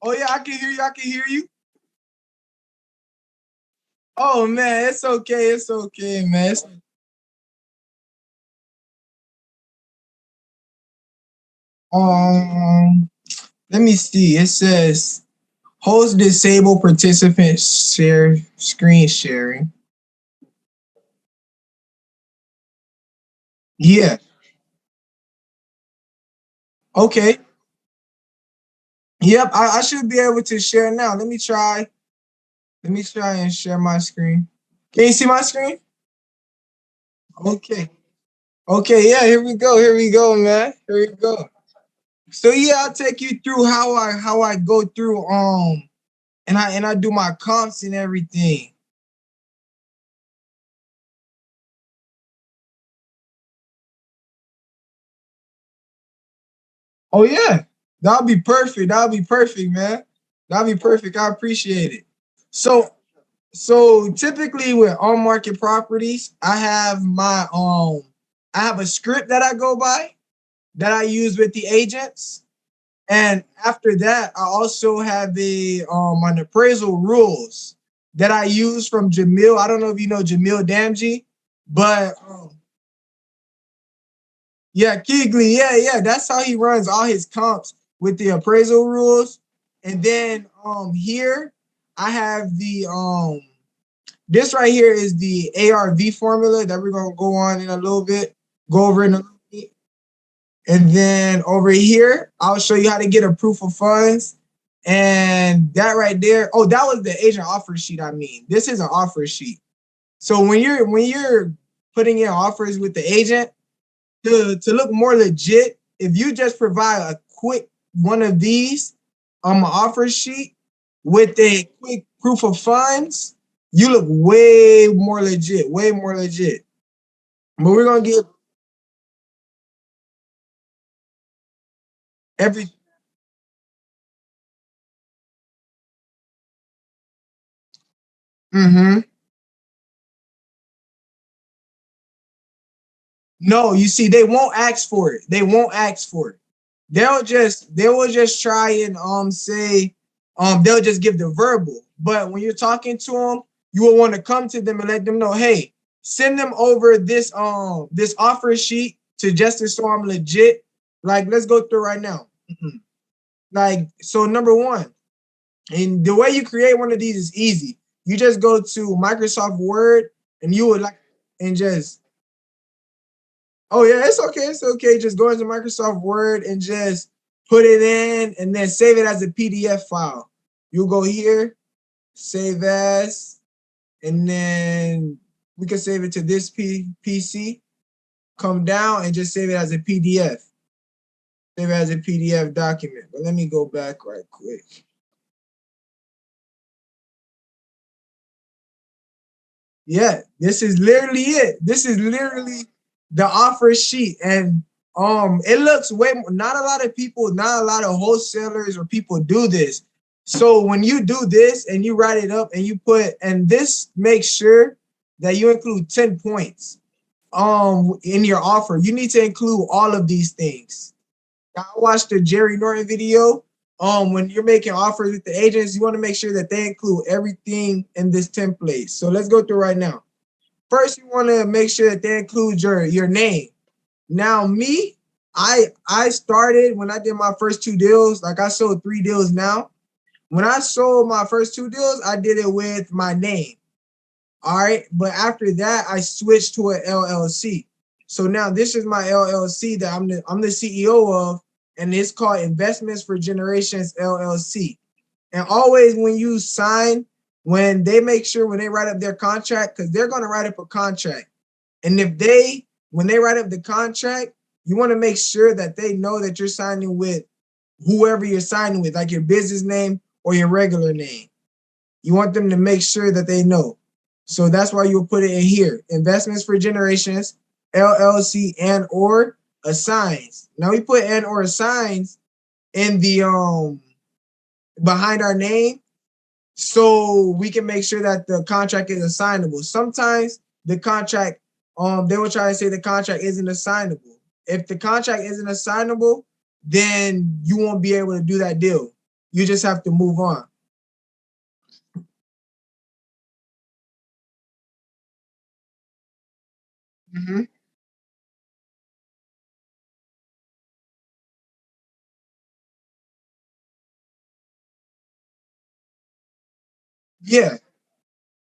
Oh yeah, I can hear you. I can hear you. Oh man, it's okay. It's okay, man. Um, Let me see. It says host disable participant share screen sharing. Yeah. Okay. Yep. I should be able to share now. Let me try. Let me try and share my screen. Can you see my screen? Okay. Okay. Yeah. Here we go. Here we go, man. Here we go. So yeah, I'll take you through how I go through and I do my comps and everything. Oh yeah, that'll be perfect. That'll be perfect, man. That'll be perfect. I appreciate it. So so typically with on market properties, I have a script that I go by that I use with the agents. And after that, I also have an appraisal rules that I use from Jamil. I don't know if you know Jamil Damji, but yeah, Keegley, yeah. That's how he runs all his comps with the appraisal rules. And then here I have the this right here is the ARV formula that we're gonna go on in a little bit, go over in a little bit. And then over here, I'll show you how to get a proof of funds. And that right there, oh, that was the agent offer sheet. I mean, this is an offer sheet. So when you're putting in offers with the agent, to look more legit, if you just provide a quick one of these offer sheet with a quick proof of funds, you look way more legit, way more legit. But we're gonna give every mm-hmm. No, you see, they won't ask for it. They won't ask for it. They will just try and say they'll just give the verbal. But when you're talking to them, you will want to come to them and let them know, hey, send them over this offer sheet to Justice so I'm legit. Like, let's go through right now. Like, so number one, and the way you create one of these is easy. You just go to Microsoft Word and you would like and just oh yeah, it's okay. It's okay. Just go into Microsoft Word and just put it in and then save it as a PDF file. You'll go here, save as, and then we can save it to this PC. Come down and just save it as a PDF. Save it as a PDF document. But let me go back right quick. Yeah, this is literally it. This is literally the offer sheet, and it looks way more, not a lot of people, not a lot of wholesalers or people do this. So when you do this and you write it up and you put, and this makes sure that you include 10 points in your offer. You need to include all of these things. I watched the Jerry Norton video. When you're making offers with the agents, you want to make sure that they include everything in this template. So let's go through right now. First, you want to make sure that they include your name. Now, me, I started when I did my first two deals. Like I sold three deals now. When I sold my first two deals, I did it with my name. All right, but after that, I switched to an LLC. So now this is my LLC that I'm the CEO of, and it's called Investments for Generations LLC. And always when you sign, when they make sure when they write up their contract, because they're going to write up a contract. And when they write up the contract, you want to make sure that they know that you're signing with whoever you're signing with, like your business name or your regular name. You want them to make sure that they know. So that's why you'll put it in here. Investments for Generations, LLC and or assigns. Now we put and or assigns in the behind our name so we can make sure that the contract is assignable. Sometimes the contract, they will try to say the contract isn't assignable. If the contract isn't assignable, then you won't be able to do that deal. You just have to move on. Hmm. Yeah.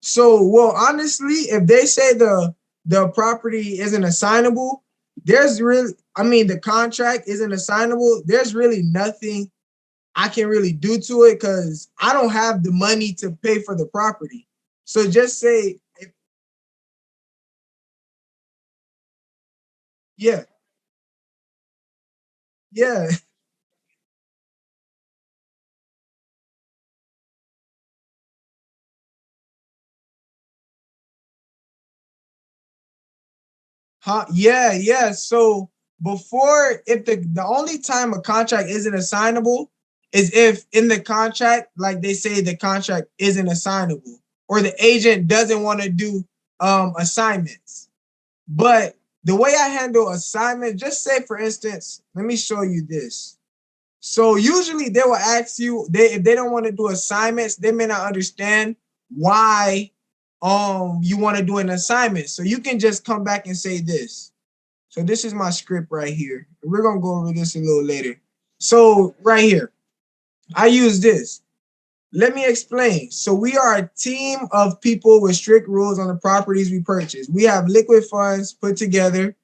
So, well, honestly, if they say the property isn't assignable, there's really, I mean, the contract isn't assignable. There's really nothing I can really do to it because I don't have the money to pay for the property. So just say, yeah, yeah. Huh? Yeah, yeah. So before, if the only time a contract isn't assignable is if in the contract, like they say, the contract isn't assignable, or the agent doesn't want to do assignments. But the way I handle assignments, just say for instance, let me show you this. So usually they will ask you, they if they don't want to do assignments, they may not understand why you want to do an assignment. So you can just come back and say this. So this is my script right here. We're gonna go over this a little later. So right here, I use this. Let me explain. So we are a team of people with strict rules on the properties we purchase. We have liquid funds put together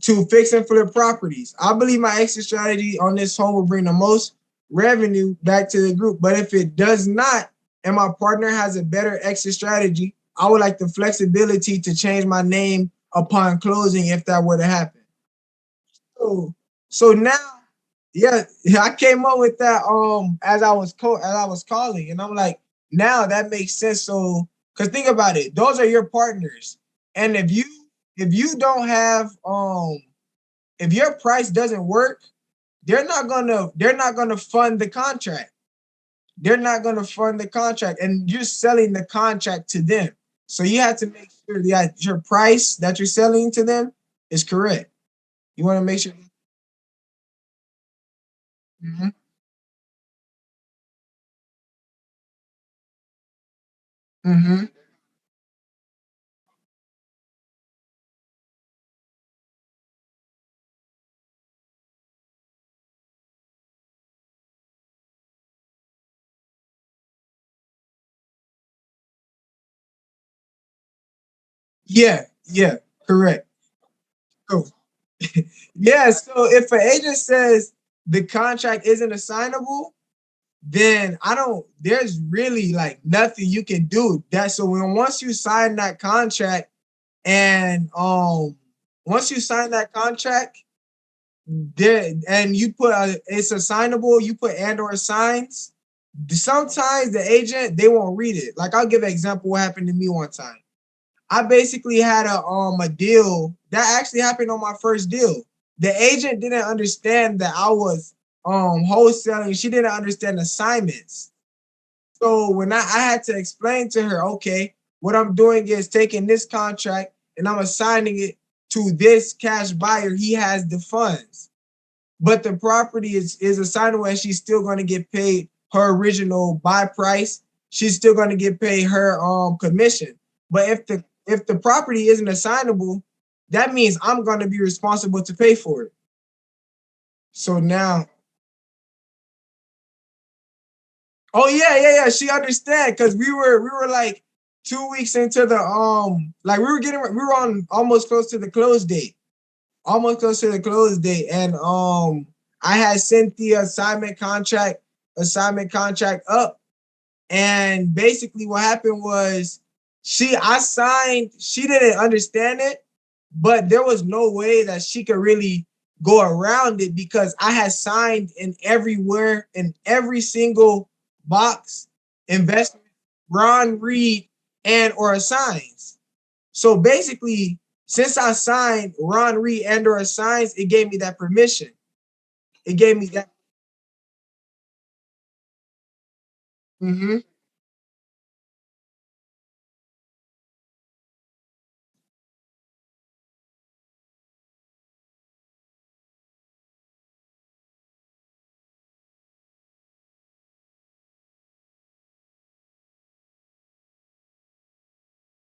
to fix and flip properties. I believe my exit strategy on this home will bring the most revenue back to the group. But if it does not, and my partner has a better exit strategy, I would like the flexibility to change my name upon closing if that were to happen. So, so now, yeah, I came up with that as I was calling, and I'm like, now that makes sense. So, because think about it, those are your partners, and if you don't have if your price doesn't work, they're not gonna fund the contract. They're not gonna fund the contract, and you're selling the contract to them. So you have to make sure that your price that you're selling to them is correct. You want to make sure. Mhm. Mhm. Yeah, yeah, correct. So, yeah, so if an agent says the contract isn't assignable, then I don't, there's really like nothing you can do. That so when once you sign that contract and once you sign that contract, there and you put it's assignable, you put and or signs. Sometimes the agent they won't read it. Like I'll give an example what happened to me one time. I basically had a deal that actually happened on my first deal. The agent didn't understand that I was wholesaling. She didn't understand assignments. So when I had to explain to her, okay, what I'm doing is taking this contract and I'm assigning it to this cash buyer. He has the funds, but the property is assignable and she's still going to get paid her original buy price. She's still going to get paid her commission. But if the property isn't assignable, that means I'm going to be responsible to pay for it. So now, oh yeah, yeah, yeah, she understand because we were like 2 weeks into the like we were on almost close to the close date, almost close to the close date, and I had sent the assignment contract up. And basically what happened was she didn't understand it, but there was no way that she could really go around it because I had signed in everywhere in every single box investment, Ron Reed and or assigns. So basically, since I signed Ron Reed and or assigns, it gave me that permission. It gave me that. Mhm.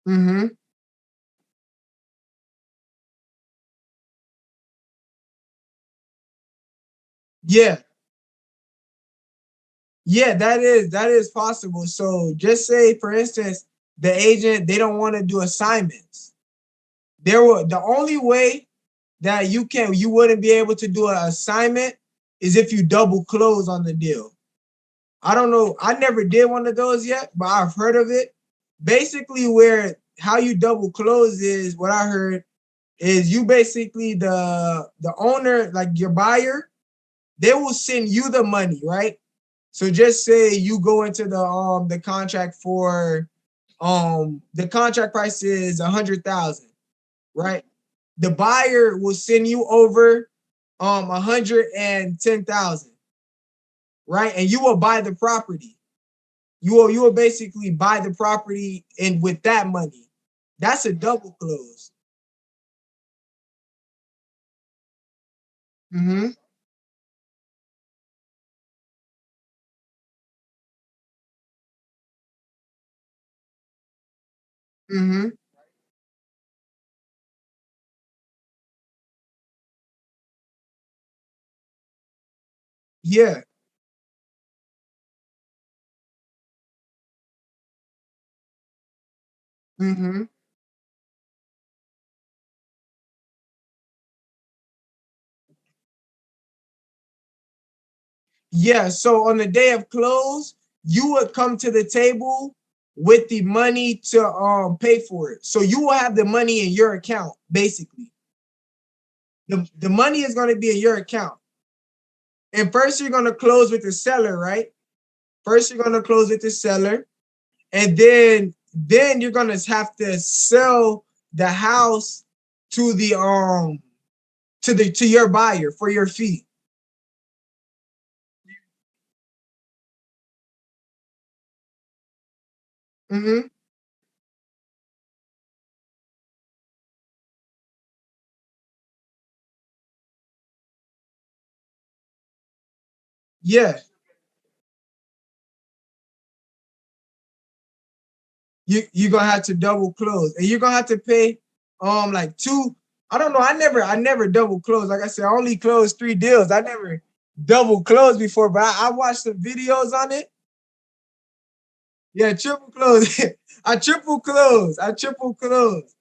Mm-hmm. Yeah. Yeah, that is possible. So just say, for instance, the agent they don't want to do assignments. The only way that you wouldn't be able to do an assignment is if you double close on the deal. I don't know. I never did one of those yet, but I've heard of it. Basically, where how you double close is what I heard is you basically the owner, like your buyer, they will send you the money, right? So just say you go into the contract for the contract price is 100,000, right? The buyer will send you over 110,000, right? And you will buy the property. You will basically buy the property and with that money. That's a double close. Mm-hmm. Mm-hmm. Yeah. Mm-hmm. Yeah. So on the day of close, you would come to the table with the money to pay for it. So you will have the money in your account, basically. The money is going to be in your account. And first you're going to close with the seller, right? First you're going to close with the seller, and then you're going to have to sell the house to to your buyer for your fee. Mm-hmm. Yeah. You're gonna have to double close, and you're gonna have to pay like two. I don't know. I never double close. Like I said, I only closed 3 deals. I never double closed before, but I watched some videos on it. Yeah, triple close. I triple close. I triple close.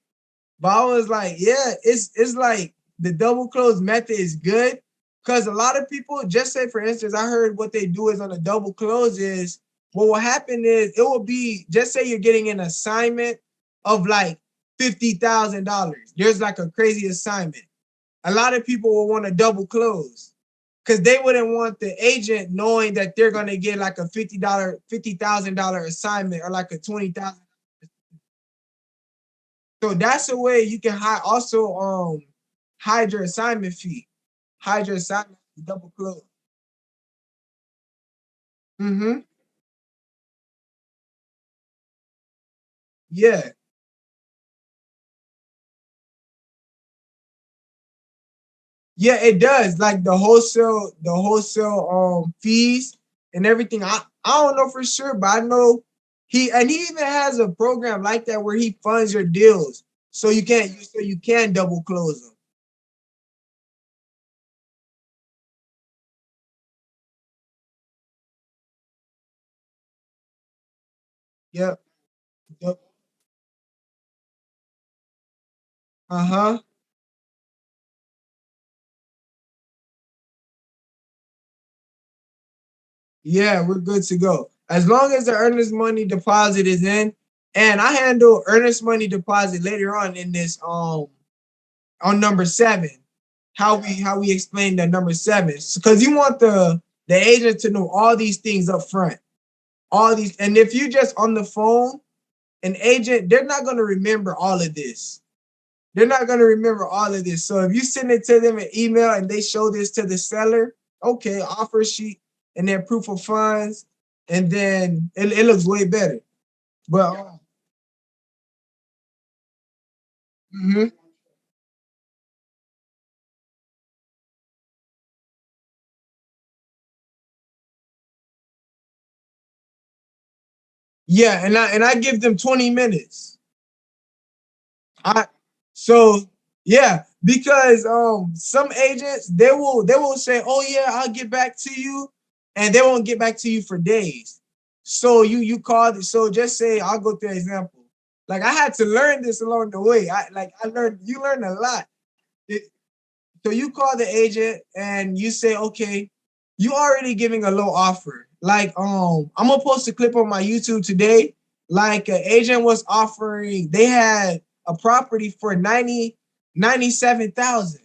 But I was like, yeah, it's like the double close method is good because a lot of people, just say for instance, I heard what they do is on a double close is what will happen is it will be just say you're getting an assignment of like $50,000. There's like a crazy assignment. A lot of people will want to double close because they wouldn't want the agent knowing that they're gonna get like a $50,000 assignment or like a 20,000. So that's a way you can also hide your assignment fee. Hide your assignment fee, double close. Mm-hmm. Yeah. Yeah, it does. Like the wholesale fees and everything. I don't know for sure, but I know he even has a program like that where he funds your deals. So you can double close them. Yep. Yep. Uh-huh. Yeah, we're good to go. As long as the earnest money deposit is in, and I handle earnest money deposit later on in this on number 7. How we explain that number 7. Because you want the agent to know all these things up front. All these, and if you just on the phone, an agent, they're not gonna remember all of this. They're not gonna remember all of this. So if you send it to them an email and they show this to the seller, okay, offer sheet and then proof of funds, and then it looks way better. But mhm. Yeah, and I give them 20 minutes. I so yeah, because some agents they will say, "Oh yeah, I'll get back to you," and they won't get back to you for days. So you called it. So just say I'll go through an example. Like I had to learn this along the way. I learned you learn a lot. It- so you call the agent and you say, okay, you already giving a low offer. Like I'm gonna post a clip on my YouTube today. Like an agent was offering, they had a property for 97,000.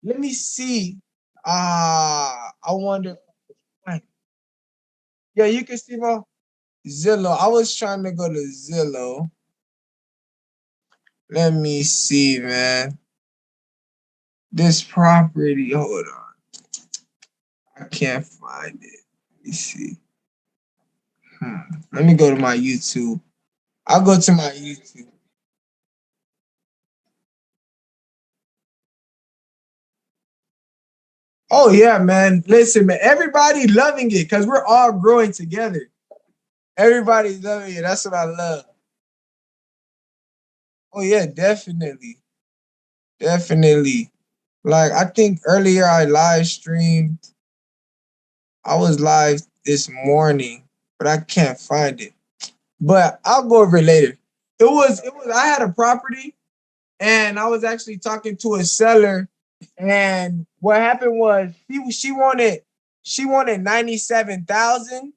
Let me see. I wonder. Yeah, you can see my Zillow. I was trying to go to Zillow. Let me see, man. This property. Hold on. I can't find it. Let me see. Let me go to my YouTube. I'll go to my YouTube. Oh yeah, man. Listen, man. Everybody loving it because we're all growing together. Everybody's loving it. That's what I love. Oh yeah, definitely, definitely. Like I think earlier I live streamed. I was live this morning, but I can't find it. But I'll go over it later. It was. I had a property, and I was actually talking to a seller, and what happened was she wanted 97,000.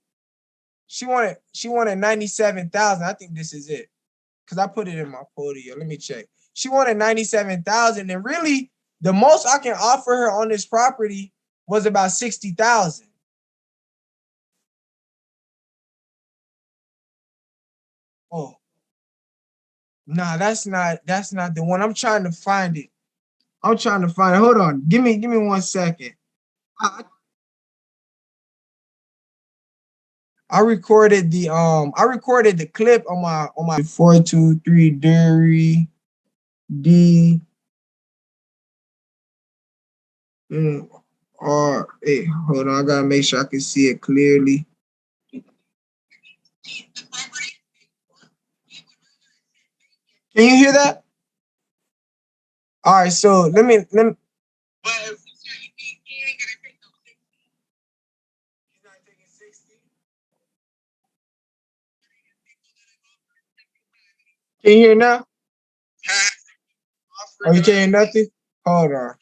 She wanted 97,000. I think this is it because I put it in my portfolio. Let me check. She wanted 97,000, and really the most I can offer her on this property was about 60,000. Oh, nah, that's not the one. I'm trying to find it. I'm trying to find it. Hold on. Give me 1 second. I, I recorded the clip on my 423 Dury D R A. Hold on, I gotta make sure I can see it clearly. Can you hear that? All right, so let me. Can you hear now? Oh, you can't hear nothing? Hold on.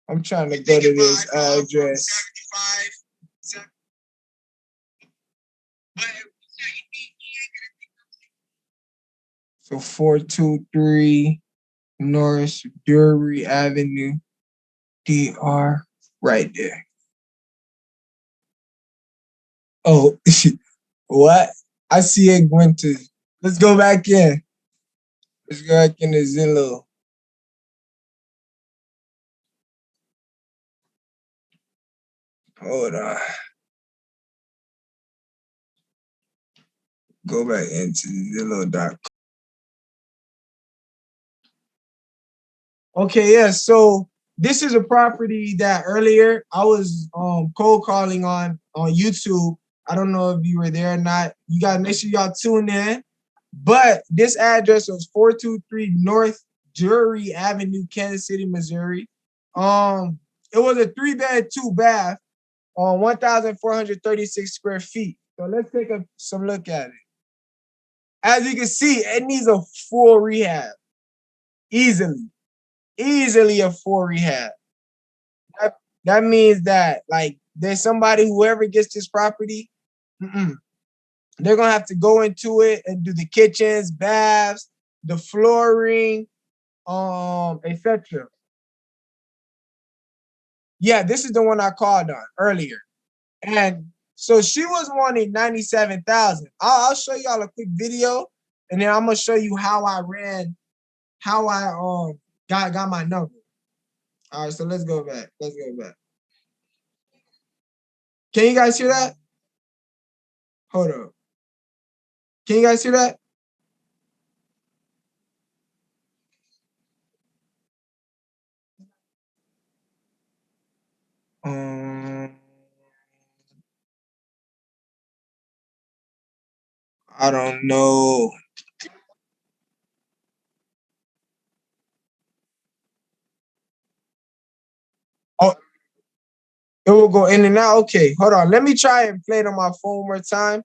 I'm trying to go to this address. So 423 North Drury Avenue, DR, right there. Oh, what? I see it went to. Let's go back in. Let's go back into Zillow. Hold on. Go back into Zillow.com. Okay, yeah. So this is a property that earlier I was cold calling on YouTube. I don't know if you were there or not. You gotta make sure y'all tune in. But this address was 423 North Drury Avenue, Kansas City, Missouri. Um, it was a 3-bed, 2-bath on 1,436 square feet. So let's take some look at it. As you can see, it needs a full rehab. Easily. Easily a full rehab. That, that means that like there's somebody, whoever gets this property, mm-mm, they're gonna have to go into it and do the kitchens, baths, the flooring, etc. Yeah, this is the one I called on earlier. And so she was wanting 97,000. I'll show y'all a quick video, and then I'm gonna show you how I got my number. All right, so let's go back. Let's go back. Can you guys hear that? Hold up. Can you guys hear that? Um, I don't know. It will go in and out. Okay, hold on. Let me try and play it on my phone one more time,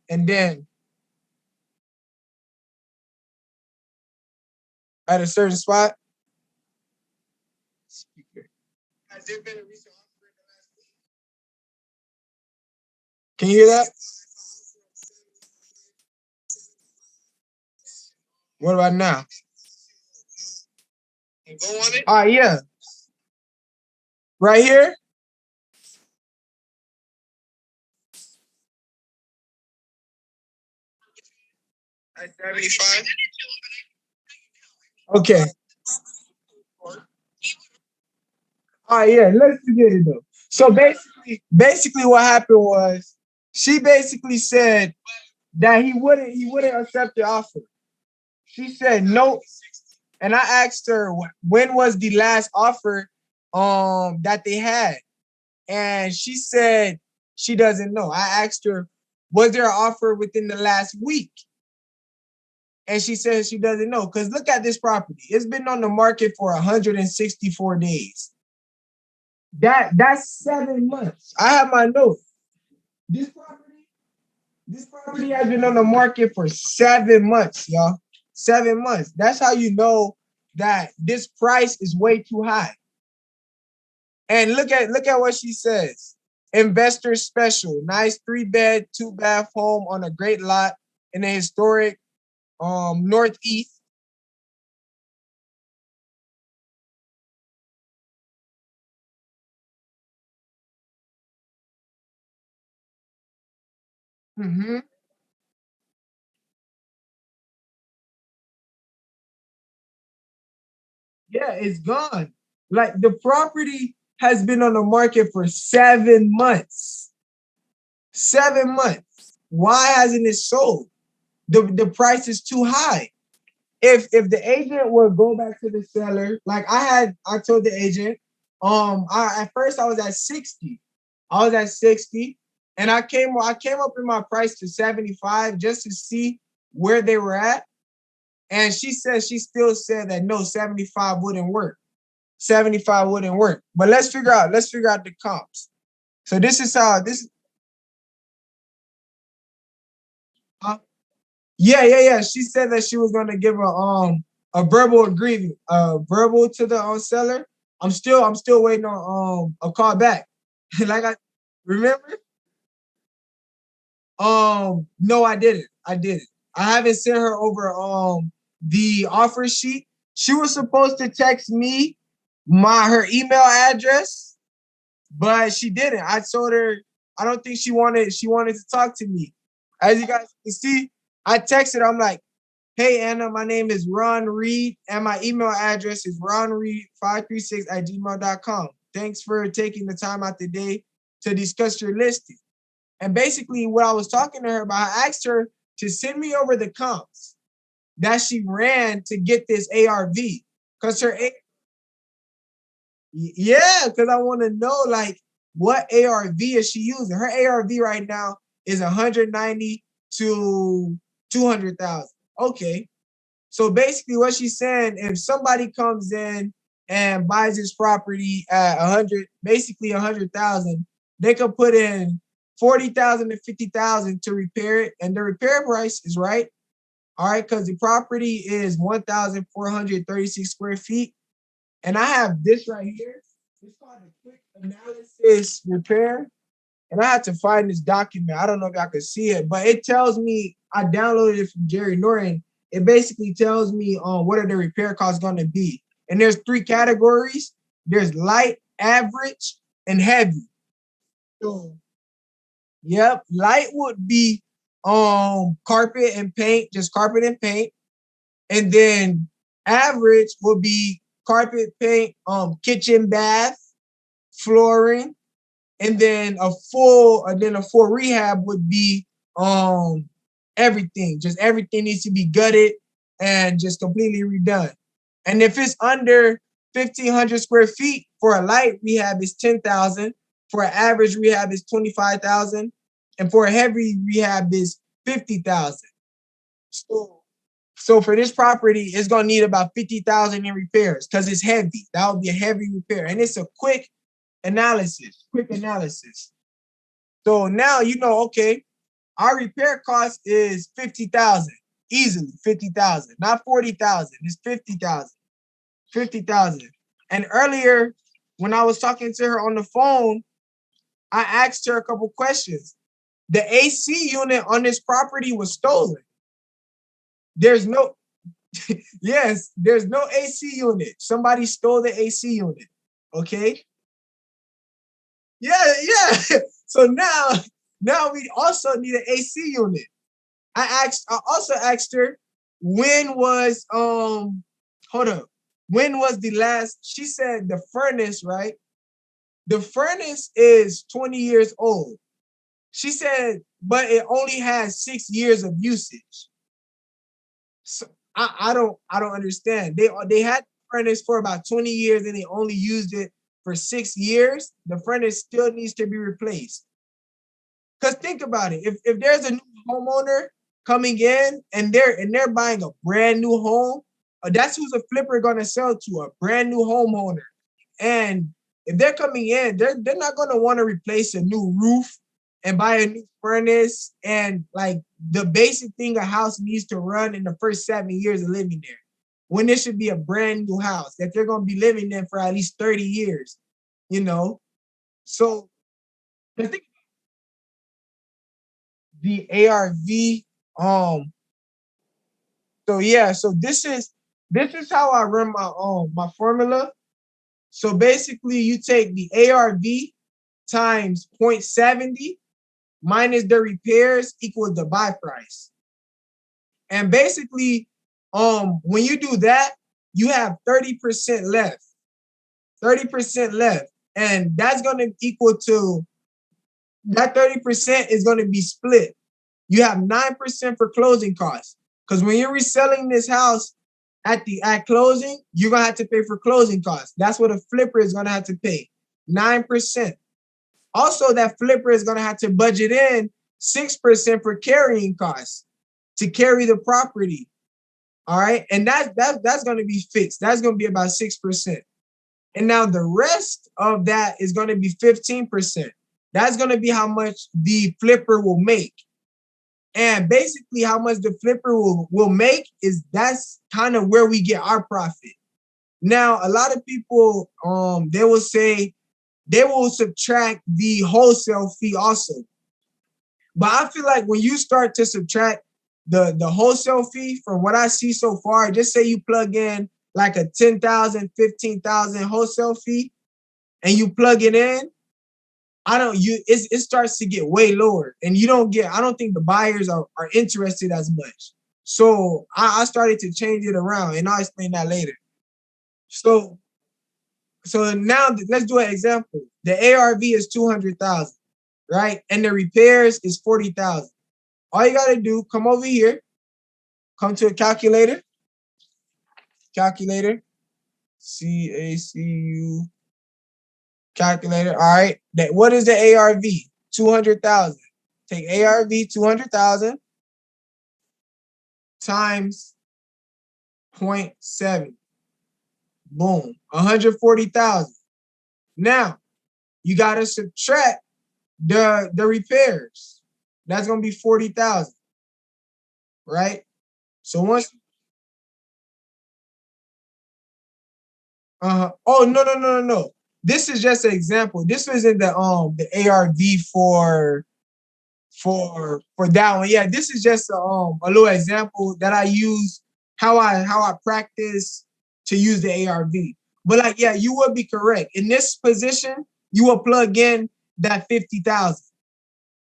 and then at a certain spot. Speaker. Has there been a recent offer in the last week? Can you hear that? What about now? Go on it. Yeah. Right here? At 75? Okay. Yeah, let's forget it though. So basically what happened was she basically said that he wouldn't accept the offer. She said no. And I asked her when was the last offer that they had. And she said she doesn't know. I asked her, was there an offer within the last week? And she says she doesn't know. Because look at this property. It's been on the market for 164 days. That's 7 months. I have my note. This property, this property has been on the market for 7 months, y'all. 7 months. That's how you know that this price is way too high. And look at what she says. Investor special, nice 3-bed, 2-bath home on a great lot in a historic northeast. Mm-hmm. Yeah, it's gone. Like the property has been on the market for 7 months. 7 months. Why hasn't it sold? The price is too high. If the agent would go back to the seller, like I told the agent, I at first I was at 60. I was at 60, and I came up in my price to 75 just to see where they were at. And she still said that no, 75 wouldn't work. 75 wouldn't work. But let's figure out the comps. So this is how this uh, yeah. She said that she was gonna give a verbal agreement, verbal to the seller. I'm still waiting on a call back. Like I remember. No, I didn't. I didn't. I haven't sent her over the offer sheet. She was supposed to text me her email address, but she didn't. I told her I don't think she wanted to talk to me. As you guys can see, I texted her. I'm like, hey Anna, my name is Ron Reed, and my email address is ronreed536@gmail.com. Thanks for taking the time out the day to discuss your listing. And basically, what I was talking to her about, I asked her to send me over the comps that she ran to get this ARV. Because yeah, because I want to know like what ARV is she using. Her ARV right now is 190 to 200,000. Okay. So basically, what she's saying, if somebody comes in and buys this property at 100, basically 100,000, they could put in 40,000 to 50,000 to repair it, and the repair price is right. All right, because the property is 1,436 square feet, and I have this right here. It's called a quick analysis repair, and I had to find this document. I don't know if I could see it, but it tells me I downloaded it from Jerry Norton. It basically tells me what are the repair costs going to be, and there's 3 categories. There's light, average, and heavy. So, yep, light would be carpet and paint, just carpet and paint, and then average would be carpet, paint, kitchen, bath, flooring, and then a full rehab would be everything. Just everything needs to be gutted and just completely redone. And if it's under 1,500 square feet, for a light rehab is 10,000, for an average rehab is 25,000, and for a heavy rehab is 50,000. So for this property, it's gonna need about 50,000 in repairs because it's heavy. That would be a heavy repair, and it's a quick. analysis, quick analysis. So now you know, okay, our repair cost is 50,000, easily 50,000, not 40,000. It's 50,000, 50,000. And earlier, when I was talking to her on the phone, I asked her a couple questions. The AC unit on this property was stolen. There's no, yes, there's no AC unit. Somebody stole the AC unit. Okay. Yeah, yeah. So now we also need an AC unit. I also asked her when was hold up. When was the last? She said the furnace, right? The furnace is 20 years old. She said, but it only has 6 years of usage. So I don't understand. They had the furnace for about 20 years and they only used it for 6 years. The furnace still needs to be replaced. Because think about it. If there's a new homeowner coming in and they're buying a brand new home, that's who's a flipper gonna sell to, a brand new homeowner. And if they're coming in, they're not gonna want to replace a new roof and buy a new furnace and like the basic thing a house needs to run in the first 7 years of living there. When there should be a brand new house that they're gonna be living in for at least 30 years, you know. So I think the ARV. So yeah, so this is how I run my formula. So basically you take the ARV times 0.70 minus the repairs equals the buy price. And basically, when you do that, you have 30% left. 30% left. And that's gonna equal to that 30% is gonna be split. You have 9% for closing costs. Because when you're reselling this house at closing, you're gonna have to pay for closing costs. That's what a flipper is gonna have to pay. 9%. Also, that flipper is gonna have to budget in 6% for carrying costs to carry the property. All right. And that's gonna be fixed. That's gonna be about 6%. And now the rest of that is gonna be 15%. That's gonna be how much the flipper will make. And basically, how much the flipper will make is that's kind of where we get our profit. Now, a lot of people they will say they will subtract the wholesale fee also. But I feel like when you start to subtract the wholesale fee from what I see so far, just say you plug in like a 10,000, 15,000 wholesale fee and you plug it in, it starts to get way lower and you don't get, I don't think the buyers are interested as much. So I started to change it around and I'll explain that later. So now let's do an example. The ARV is 200,000, right? And the repairs is 40,000. All you gotta do, come over here, come to a calculator, CACU calculator. All right. What is the ARV? 200,000. Take ARV 200,000 times 0.7. Boom. 140,000. Now you gotta subtract the repairs. That's gonna be 40,000. Right? So once oh no. This is just an example. This isn't the ARV for that one. Yeah, this is just a little example that I use how I practice to use the ARV. But like, yeah, you would be correct. In this position, you will plug in that 50,000.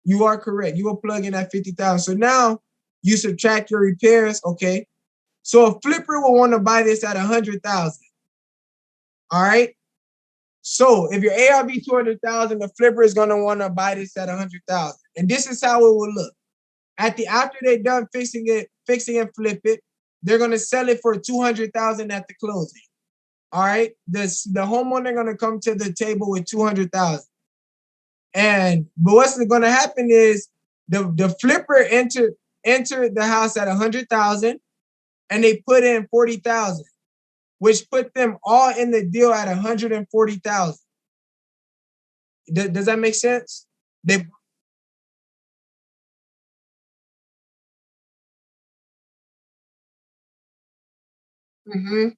You are correct. You will plug in that 50,000. So now you subtract your repairs. Okay. So a flipper will want to buy this at 100,000. All right. So if your ARV 200,000, the flipper is gonna want to buy this at 100,000. And this is how it will look. After they're done fixing and flip it, they're gonna sell it for 200,000 at the closing. All right. The homeowner gonna come to the table with 200,000. But what's gonna happen is the flipper entered the house at 100,000 and they put in 40,000, which put them all in the deal at 140,000. Does that make sense? They mhm.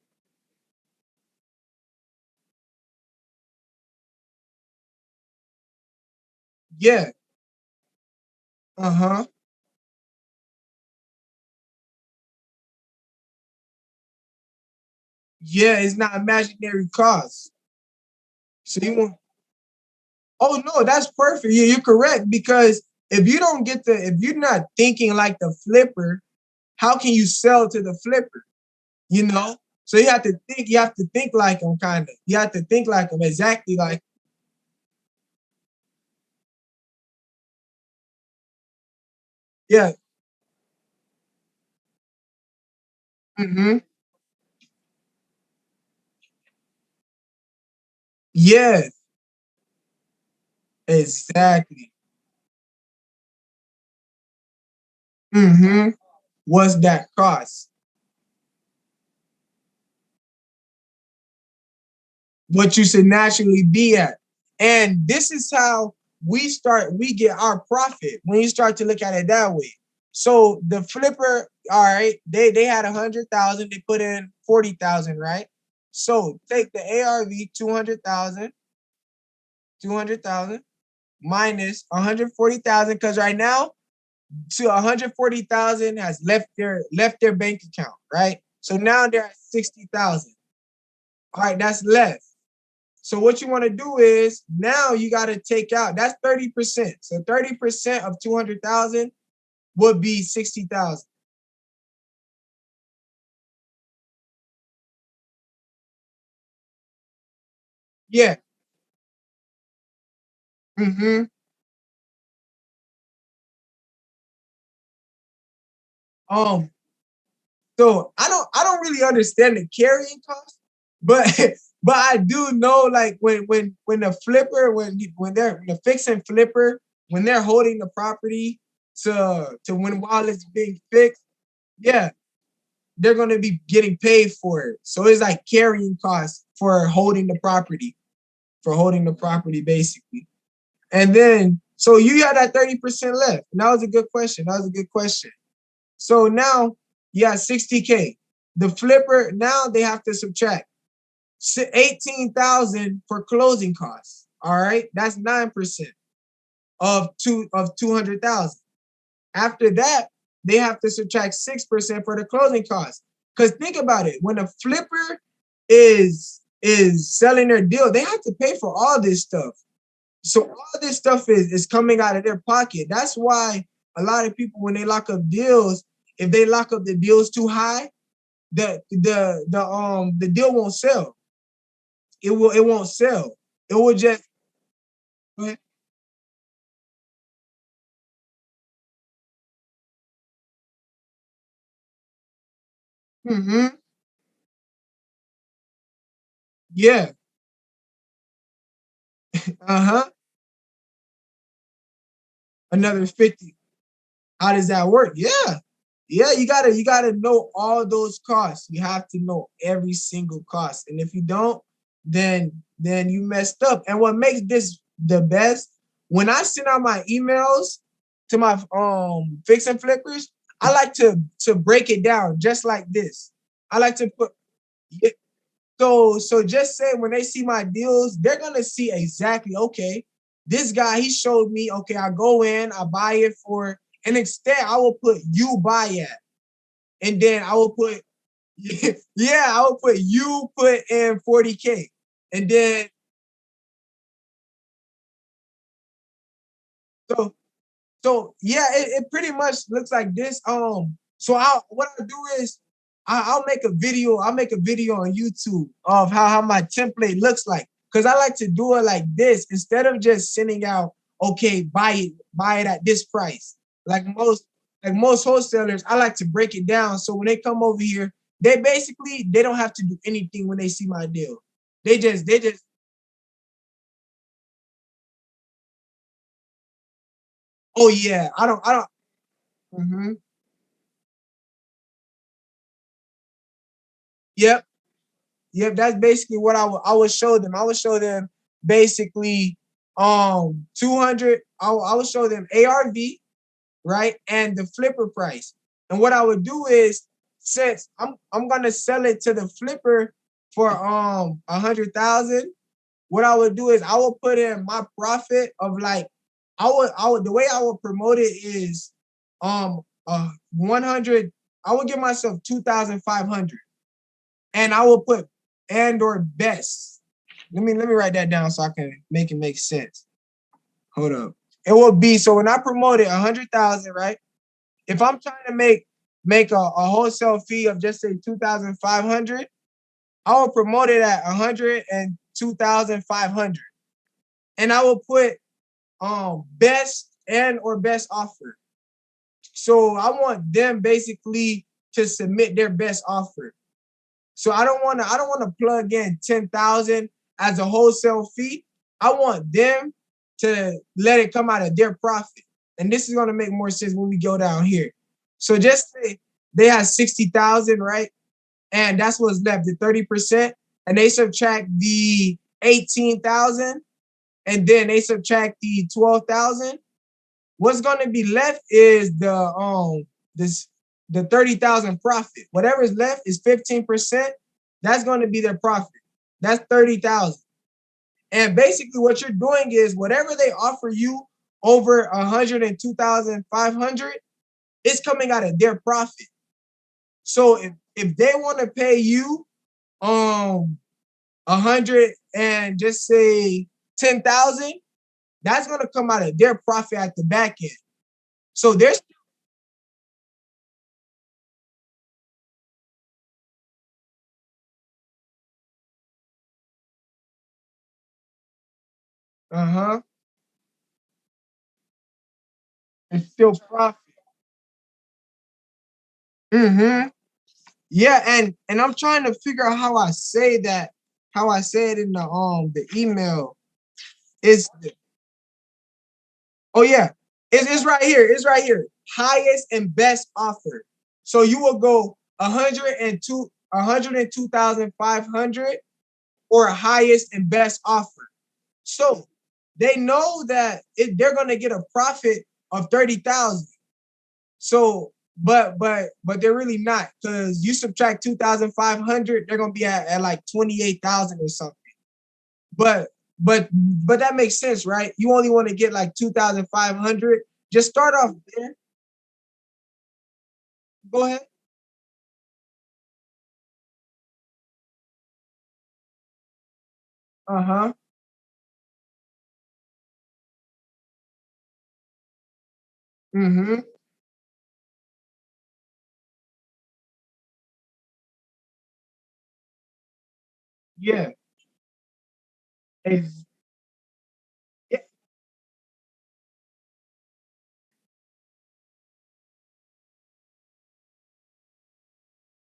Yeah. Uh-huh. Yeah, it's not imaginary cost. So you want oh no, that's perfect. Yeah, you're correct because if you're not thinking like the flipper, how can you sell to the flipper? You know? So you have to think like them kind of. You have to think like them exactly like yeah. Hmm. Yeah, exactly. Hmm. What's that cost? What you should naturally be at. And this is how we get our profit when you start to look at it that way. So the flipper, all right, they had 100,000, they put in 40,000, right? So take the ARV 200,000, 200,000 minus 140,000, because right now to 140,000 has left their bank account, right? So now they're at 60,000. All right, that's left. So what you want to do is now you got to take out that's 30%. So 30% of 200,000 would be 60,000. Yeah. Mm-hmm. Um. So I don't really understand the carrying cost, but but I do know like when the flipper when they're the fix and flipper when they're holding the property to when while it's being fixed, yeah, they're gonna be getting paid for it. So it's like carrying costs for holding the property basically. And then so you had that 30% left. And that was a good question. That was a good question. So now you have 60K. The flipper, now they have to subtract 18,000 for closing costs. All right. That's 9% of 200,000. After that, they have to subtract 6% for the closing costs. Because think about it, when a flipper is selling their deal, they have to pay for all this stuff. So all this stuff is coming out of their pocket. That's why a lot of people when they lock up deals, if they lock up the deals too high, the deal won't sell. It won't sell. It will just mm-hmm. Yeah. Uh-huh. Another 50. How does that work? Yeah. Yeah, you gotta know all those costs. You have to know every single cost. And if you don't, then you messed up. And what makes this the best, when I send out my emails to my fix and flippers, I like to break it down just like this. I like to put yeah, so just say when they see my deals, they're gonna see exactly, okay, this guy he showed me, okay, I go in, I buy it for, and instead I will put you buy at, and then I will put yeah, I will put you put in 40K. And then so so yeah, it pretty much looks like this. So I what I'll do is I'll make a video. I'll make a video on YouTube of how my template looks like. Cause I like to do it like this instead of just sending out, okay, buy it at this price. Like most wholesalers, I like to break it down. So when they come over here, they don't have to do anything when they see my deal. They just oh yeah, I don't mhm. Yep. Yep, that's basically what I would show them. I would show them basically 200. I will show them ARV, right, and the flipper price. And what I would do is, since I'm gonna sell it to the flipper for 100,000, what I would do is I will put in my profit of like, I would the way I would promote it is 100. I would give myself 2,500, and I will put and or best. Let me write that down so I can make it make sense. Hold up. It will be, so when I promote it 100,000, right? If I'm trying to make a wholesale fee of just say 2,500, I will promote it at 102,500, and I will put best and or best offer. So I want them basically to submit their best offer. So I don't want to plug in 10,000 as a wholesale fee. I want them to let it come out of their profit. And this is going to make more sense when we go down here. So just say they have 60,000, right? And that's what's left, the 30%. And they subtract the 18,000, and then they subtract the 12,000. What's going to be left is the 30,000 profit. Whatever is left is 15%. That's going to be their profit. That's 30,000. And basically what you're doing is whatever they offer you over 102,500, it's coming out of their profit. So if they want to pay you 100 and just say 10,000, that's going to come out of their profit at the back end. So there's it's still profit. Mm-hmm. Yeah, and I'm trying to figure out how I say that, how I say it in the email. Is Oh yeah, it's right here. It's right here. Highest and best offer. So you will go 102,500 or highest and best offer. So they know that they're gonna get a profit of 30,000. So, but they're really not, because you subtract 2,500, they're gonna be at like 28,000 or something. But but that makes sense, right? You only want to get like 2,500. Just start off there. Go ahead. Uh-huh. Mm-hmm. Yeah. Ex- yeah.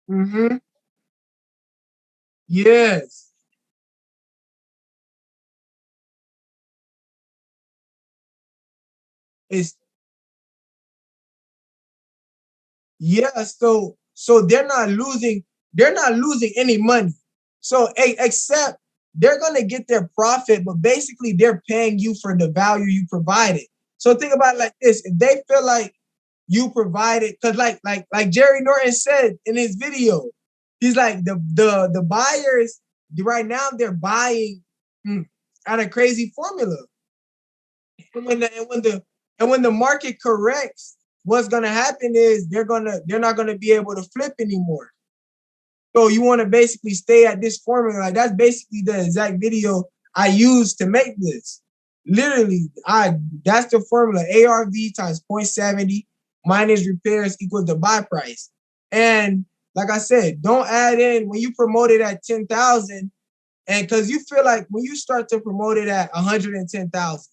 Mm-hmm. Yes. It's Yeah, so they're not losing any money. So except they're gonna get their profit, but basically they're paying you for the value you provided. So think about it like this: if they feel like you provided, because like Jerry Norton said in his video, he's like the buyers right now they're buying at a crazy formula. And when the market corrects, what's gonna happen is they're not gonna be able to flip anymore. So you want to basically stay at this formula. Like that's basically the exact video I used to make this. Literally, that's the formula. ARV times 0.70 minus repairs equals the buy price. And like I said, don't add in when you promote it at 10,000, and because you feel like when you start to promote it at 110,000,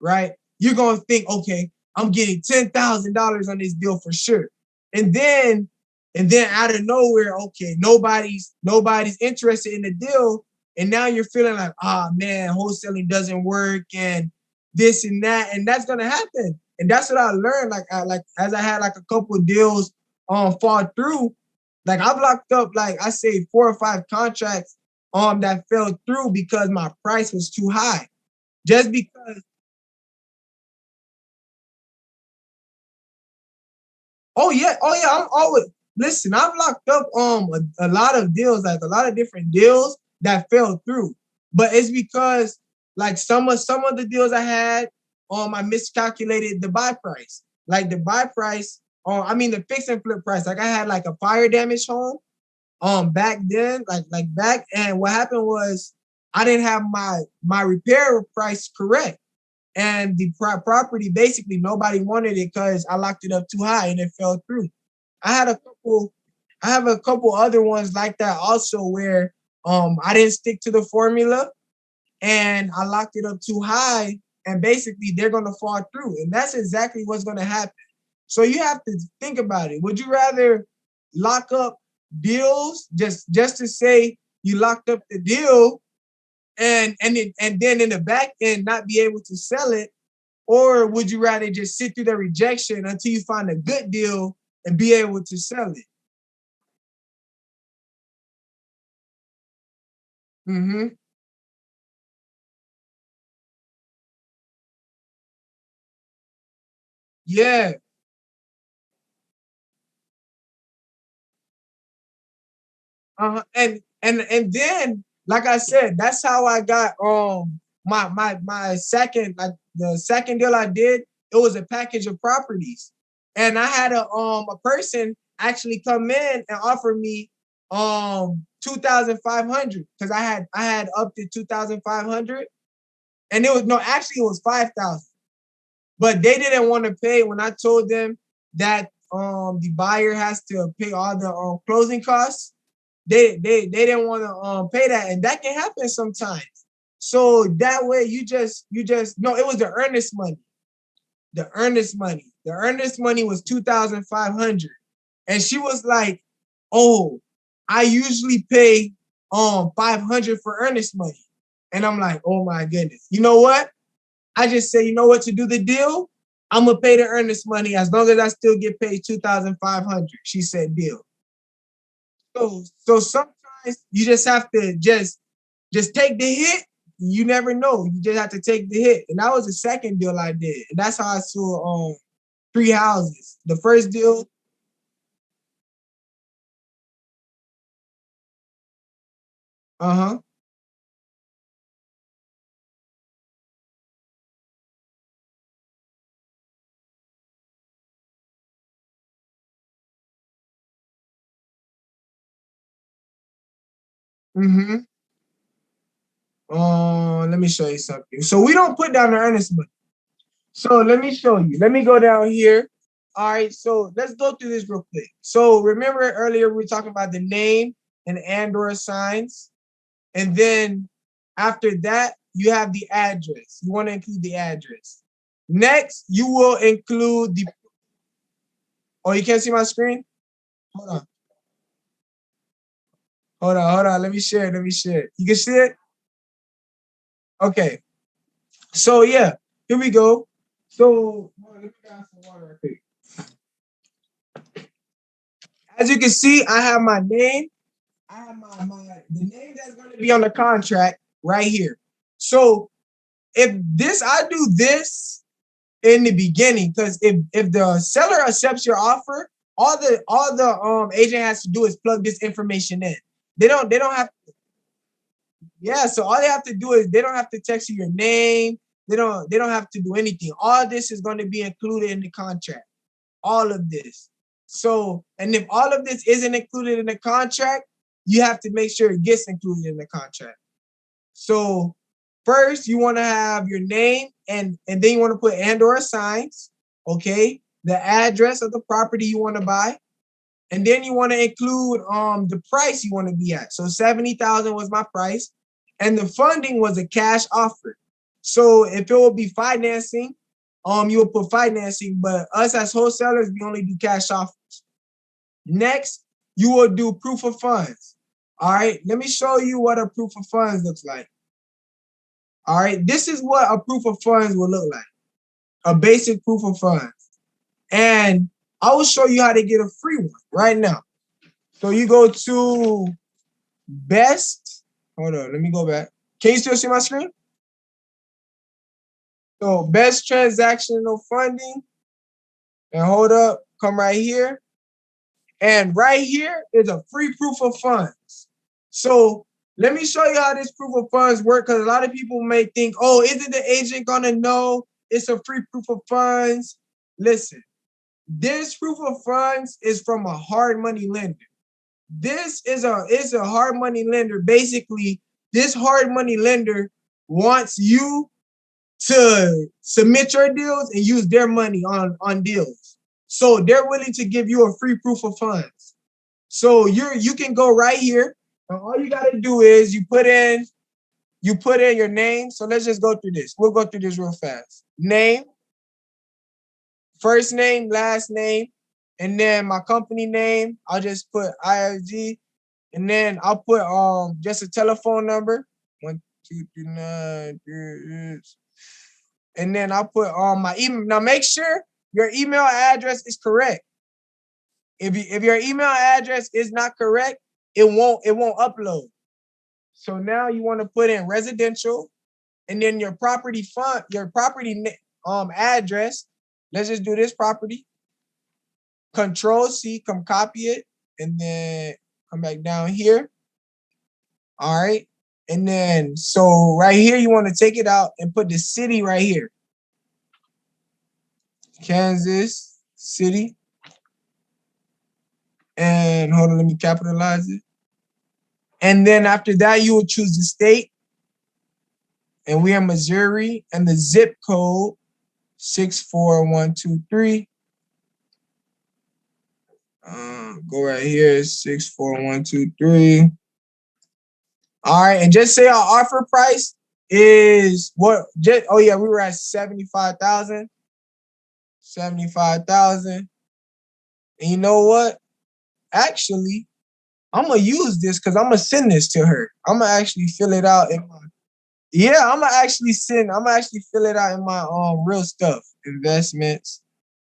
right? You're gonna think, okay, I'm getting $10,000 on this deal for sure. And then out of nowhere, okay, nobody's interested in the deal. And now you're feeling like, ah man, wholesaling doesn't work and this and that. And that's gonna happen. And that's what I learned. Like as I had like a couple of deals fall through, like I've locked up like I say 4 or 5 contracts that fell through because my price was too high. Just because. Oh yeah, I'm always listen. I've locked up a lot of deals, like a lot of different deals that fell through. But it's because like some of the deals I had, I miscalculated the buy price. Like the buy price, I mean the fix and flip price. Like I had like a fire damage home back then, like back, and what happened was I didn't have my repair price correct. And the property basically nobody wanted it because I locked it up too high and it fell through. I had a couple, I have a couple other ones like that also where I didn't stick to the formula and I locked it up too high and basically they're gonna fall through. And that's exactly what's gonna happen. So you have to think about it. Would you rather lock up deals just to say you locked up the deal and then in the back end not be able to sell it, or would you rather just sit through the rejection until you find a good deal and be able to sell it? Mm-hmm. Yeah. And then, like I said, that's how I got my second, like the second deal I did. It was a package of properties, and I had a person actually come in and offer me 2,500 because I had up to 2,500, and it was no, actually it was 5,000. But they didn't want to pay when I told them that the buyer has to pay all the closing costs. They didn't want to pay that, and that can happen sometimes. So that way you just no, it was the earnest money. The earnest money was 2,500, and she was like, "Oh, I usually pay 500 for earnest money," and I'm like, "Oh my goodness, you know what?" I just say, you know what, to do the deal, I'm gonna pay the earnest money as long as I still get paid 2,500. She said, deal. So sometimes you just have to just take the hit. You never know. You just have to take the hit. And that was the second deal I did. And that's how I saw three houses. The first deal, uh-huh. Mm-hmm. Let me show you something. So we don't put down the earnest money. So let me show you. Let me go down here. All right, so let's go through this real quick. So remember earlier we were talking about the name and or signs, and then after that you have the address. You want to include the address. Next, you will include the. Oh, you can't see my screen. Hold on, hold on. Let me share. Let me share. You can see it. Okay. So yeah, here we go. So let me grab some water real quick. As you can see, I have my name. I have my the name that's going to be on the contract right here. So if this, I do this in the beginning because if the seller accepts your offer, all the agent has to do is plug this information in. They don't have, yeah. So all they have to do is they don't have to text you your name. They don't have to do anything. All this is going to be included in the contract. All of this. So, and if all of this isn't included in the contract, you have to make sure it gets included in the contract. So, first you want to have your name and then you want to put and or assigns, okay? The address of the property you want to buy, and then you want to include the price you want to be at. So 70,000 was my price, and the funding was a cash offer. So if it will be financing, you will put financing, but us as wholesalers, we only do cash offers. Next, you will do proof of funds. All right, let me show you what a proof of funds looks like. All right, this is what a proof of funds will look like. A basic proof of funds. And I will show you how to get a free one right now. So you go to best. Hold on, let me go back. Can you still see my screen? So best transactional funding, and hold up, come right here. And right here is a free proof of funds. So let me show you how this proof of funds work, because a lot of people may think, oh, isn't the agent gonna know it's a free proof of funds? Listen, this proof of funds is from a hard money lender. This is a hard money lender. Basically, this hard money lender wants you to submit your deals and use their money on deals. So they're willing to give you a free proof of funds. So you can go right here, and all you gotta do is you put in your name. So let's just go through this. We'll go through this real fast. Name, first name, last name, and then my company name. I'll just put IFG, and then I'll put just a telephone number. 1239, and then I'll put my email. Now make sure your email address is correct. If your email address is not correct, it won't upload. So now you want to put in residential, and then your property address. Let's just do this property. Control C, come copy it, and then come back down here. All right. And then so right here, you want to take it out and put the city right here. Kansas City. And hold on, let me capitalize it. And then after that, you will choose the state. And we're in Missouri, and the zip code 64123. Go right here, 64123. All right, and just say our offer price is what? Oh yeah, we were at 75,000. 75,000. And you know what? Actually, I'm gonna use this because I'm gonna send this to her. I'm gonna actually fill it out in my I'm gonna actually fill it out in my real stuff, investments.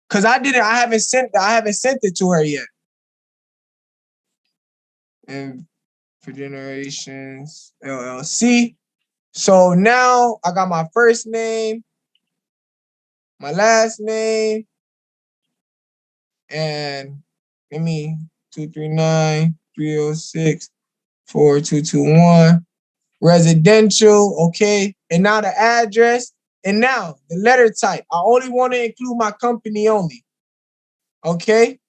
Cause I haven't sent it to her yet. And for Generations LLC. So now I got my first name, my last name, and give me 239-306-4221. Residential, okay. And now the address, and now the letter type. I only want to include my company only. Okay.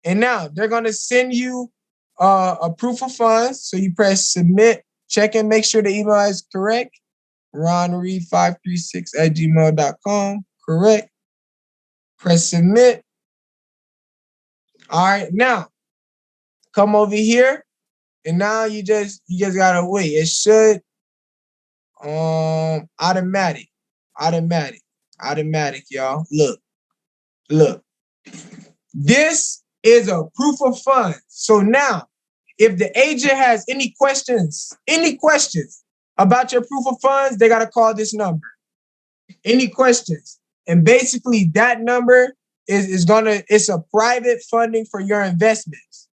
And now they're gonna send you a proof of funds. So you press submit, check and make sure the email is correct. ronreed536@gmail.com. Correct. Press submit. All right, now come over here, and now you just gotta wait. It should automatic, y'all. Look. This is a proof of funds. So now, if the agent has any questions about your proof of funds, they gotta call this number. Any questions? And basically, that number it's a private funding for your investments.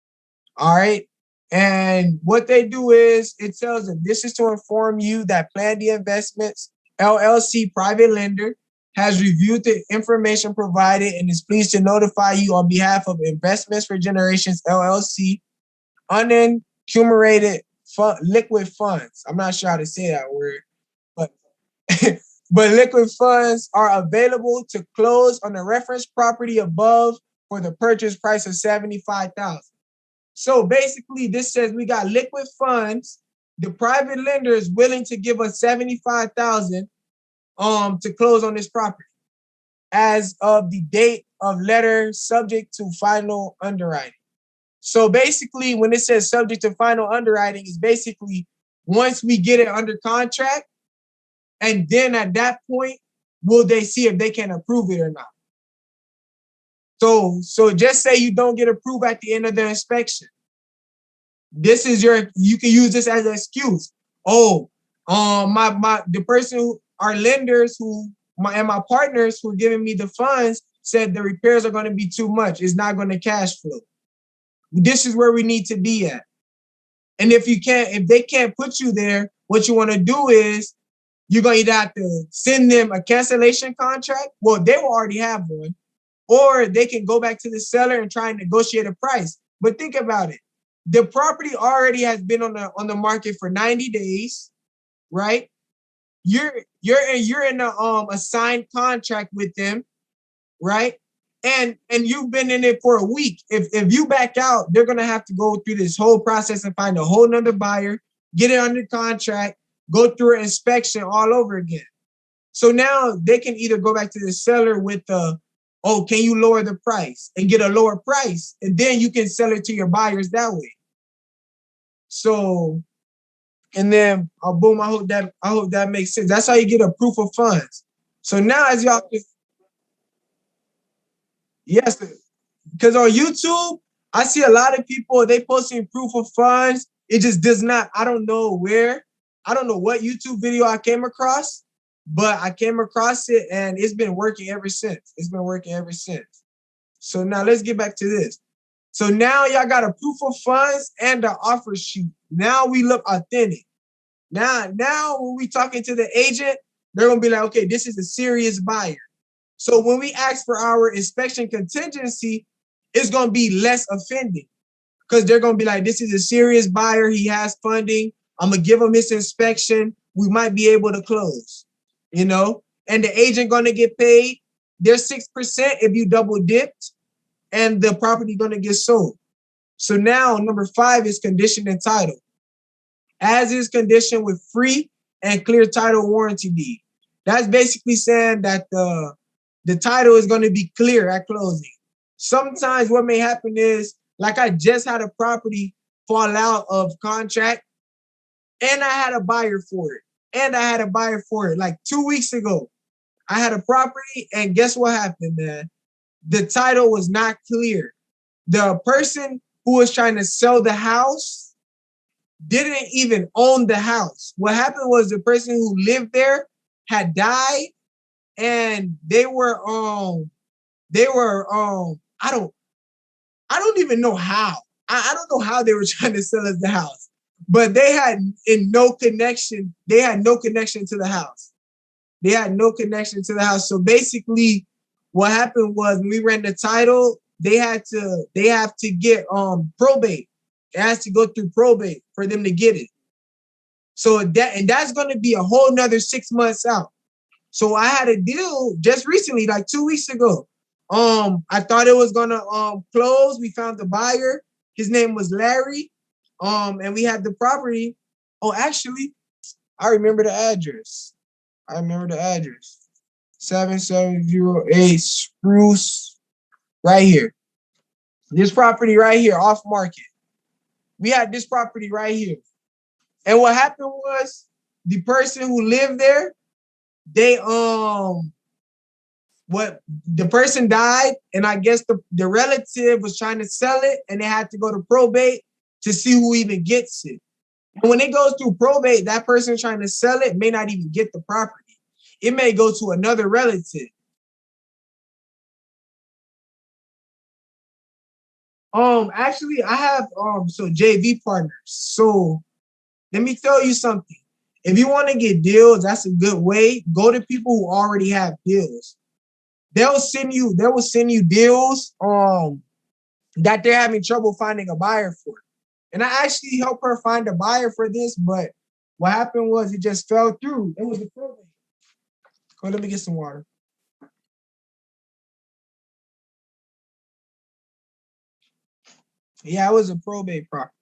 All right. And what they do is it tells them this is to inform you that Plan D Investments LLC private lender has reviewed the information provided and is pleased to notify you on behalf of Investments for Generations LLC unaccumulated liquid funds. I'm not sure how to say that word, but but liquid funds are available to close on the reference property above for the purchase price of $75,000. So basically, this says we got liquid funds. The private lender is willing to give us $75,000 to close on this property as of the date of letter subject to final underwriting. So basically, when it says subject to final underwriting, is basically once we get it under contract, and then at that point, will they see if they can approve it or not? So just say you don't get approved at the end of the inspection. You can use this as an excuse. Oh, the person our lenders and my partners who are giving me the funds said the repairs are going to be too much. It's not going to cash flow. This is where we need to be at. And if they can't put you there, what you want to do is you're gonna either have to send them a cancellation contract. Well, they will already have one, or they can go back to the seller and try and negotiate a price. But think about it. The property already has been on the market for 90 days, right? You're in a signed contract with them, right? And you've been in it for a week. If you back out, they're gonna have to go through this whole process and find a whole nother buyer, get it under contract, go through an inspection all over again. So now they can either go back to the seller with oh, can you lower the price and get a lower price, and then you can sell it to your buyers that way. So, and then boom, I hope that makes sense. That's how you get a proof of funds. So now, as y'all, yes, because on YouTube, I see a lot of people, they posting proof of funds. It just does not, I don't know where, I don't know what YouTube video I came across, but I came across it and it's been working ever since. It's been working ever since. So now let's get back to this. So now y'all got a proof of funds and an offer sheet. Now we look authentic. Now when we talking to the agent, they're gonna be like, okay, this is a serious buyer. So when we ask for our inspection contingency, it's gonna be less offending because they're gonna be like, this is a serious buyer. He has funding. I'm gonna give him his inspection. We might be able to close, you know. And the agent gonna get paid. There's 6% if you double dipped, and the property gonna get sold. So now number 5 is condition and title. As is condition with free and clear title warranty deed. That's basically saying that the title is going to be clear at closing. Sometimes what may happen is, like I just had a property fall out of contract and I had a buyer for it. Like 2 weeks ago. I had a property and guess what happened, man? The title was not clear. The person who was trying to sell the house didn't even own the house. What happened was the person who lived there had died and they were I don't even know how. I don't know how they were trying to sell us the house, but they had no connection. They had no connection to the house. They had no connection to the house. So basically what happened was when we ran the title, they have to get probate. It has to go through probate for them to get it. So that's going to be a whole nother 6 months out. So I had a deal just recently, like 2 weeks ago. I thought it was gonna close. We found the buyer. His name was Larry. And we had the property. Oh, actually, I remember the address. 7708 Spruce, right here. This property right here, off market. We had this property right here. And what happened was the person who lived there, they the person died, and I guess the relative was trying to sell it, and they had to go to probate to see who even gets it. And when it goes through probate, that person trying to sell it may not even get the property. It may go to another relative. Actually, I have so JV partners. So let me tell you something. If you want to get deals, that's a good way. Go to people who already have deals. They will send you deals that they're having trouble finding a buyer for. And I actually helped her find a buyer for this, but what happened was it just fell through. It was a probate. Come on, let me get some water. Yeah, it was a probate property.